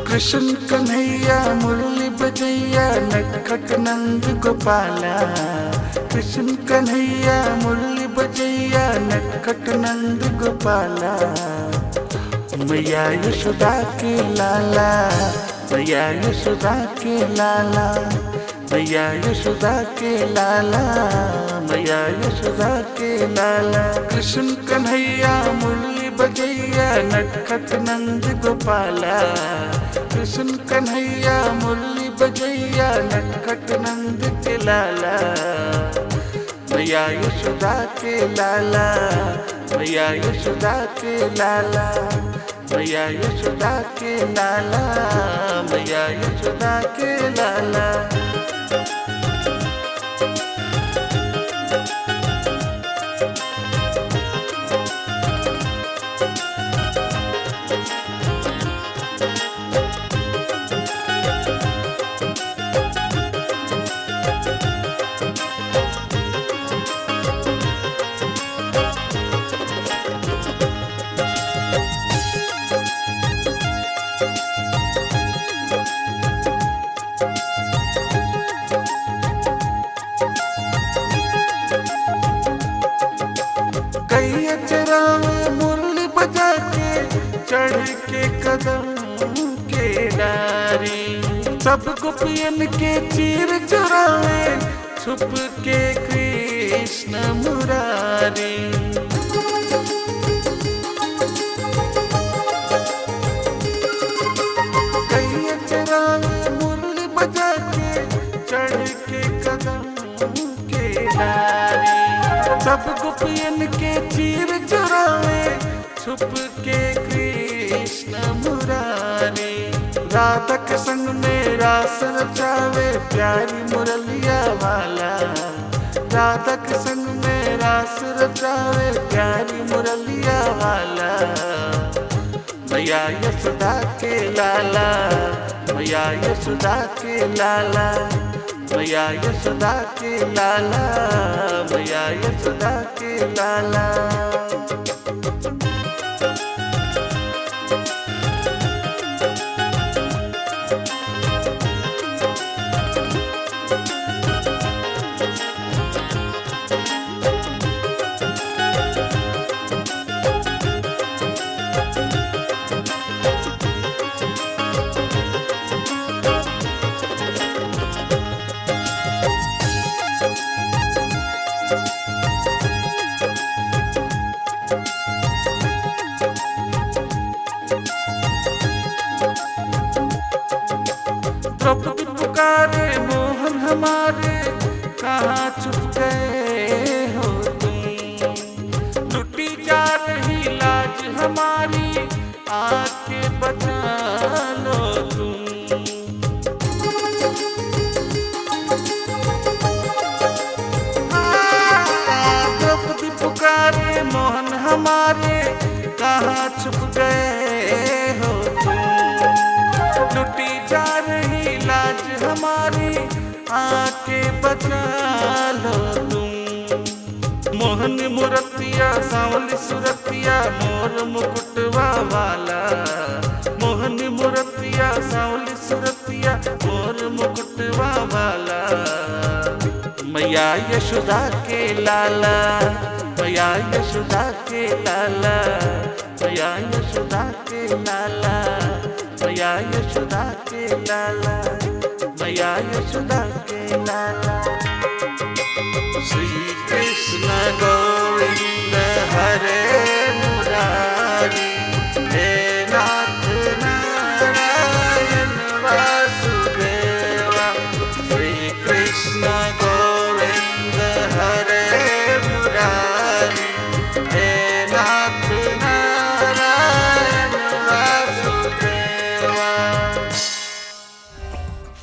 कृष्ण कन्हैया मुरली बजैया नटखट नंद गोपाला। कृष्ण कन्हैया मुरली बजैया नटखट नंद गोपाला। मैया यशोदा के लाला, मैया यशोदा के लाला, मैया यशोदा के लाला, मैया यशोदा के लाला। कृष्ण कन्हैया मुरली बजैया नटखट नंद गोपाला। कृष्ण कन्हैया मुरली बजैया नटखट नंद के लाला। मैया यशोदा के लाला, मैया यशोदा के लाला, मैया यशोदा के लाला, मैया यशोदा के लाला। कैया चरा में मुरली बजा के चढ़ के कदम के डारी। सब गोपियन के चीर चुरावे छुप के कृष्ण मुरारी। कैया चरा में मुरली बजा के चढ़ के कदम के डारी। सब गोपियन के चीर चुरावे छुप के कृष्ण मुरारी। राधा के संग में रास रचावे प्यारी मुरलिया वाला। राधा के संग में रास रचावे प्यारी मुरलिया वाला। मैया यशोदा के लाला, मैया यशोदा के लाला, मैया यशोदा के लाला, मैया यशोदा के लाला। द्रौपदी पुकारे मोहन हमारे, कहाँ छुप गए हो तुम। लुटी जा रही लाज हमारी, आके बचा लो तुम। द्रौपदी पुकारे मोहन हमारे, कहाँ छुप गए हो तुम। लुटी जा रही लाज हमारी, आके बचा लो तुम। मोहन मुरतिया सांवली सुरतिया मोर मुकुटवा वाला। मोहन मुरतिया सांवली सुरतिया मोर मुकुटवा वाला। मैया यशोदा के लाला, मैया यशोदा के लाला, मैया यशोदा के लाला, मैया यशोदा के लाला, मैया यशोदा के लाला। श्री कृष्ण गोविंद हरे मुरारी, हे नाथ नारायण वासुदेवा। श्री कृष्ण गोविंद हरे मुरारी, हे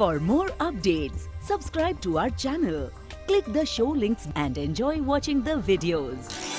For more updates, subscribe to our channel, click the show links and enjoy watching the videos.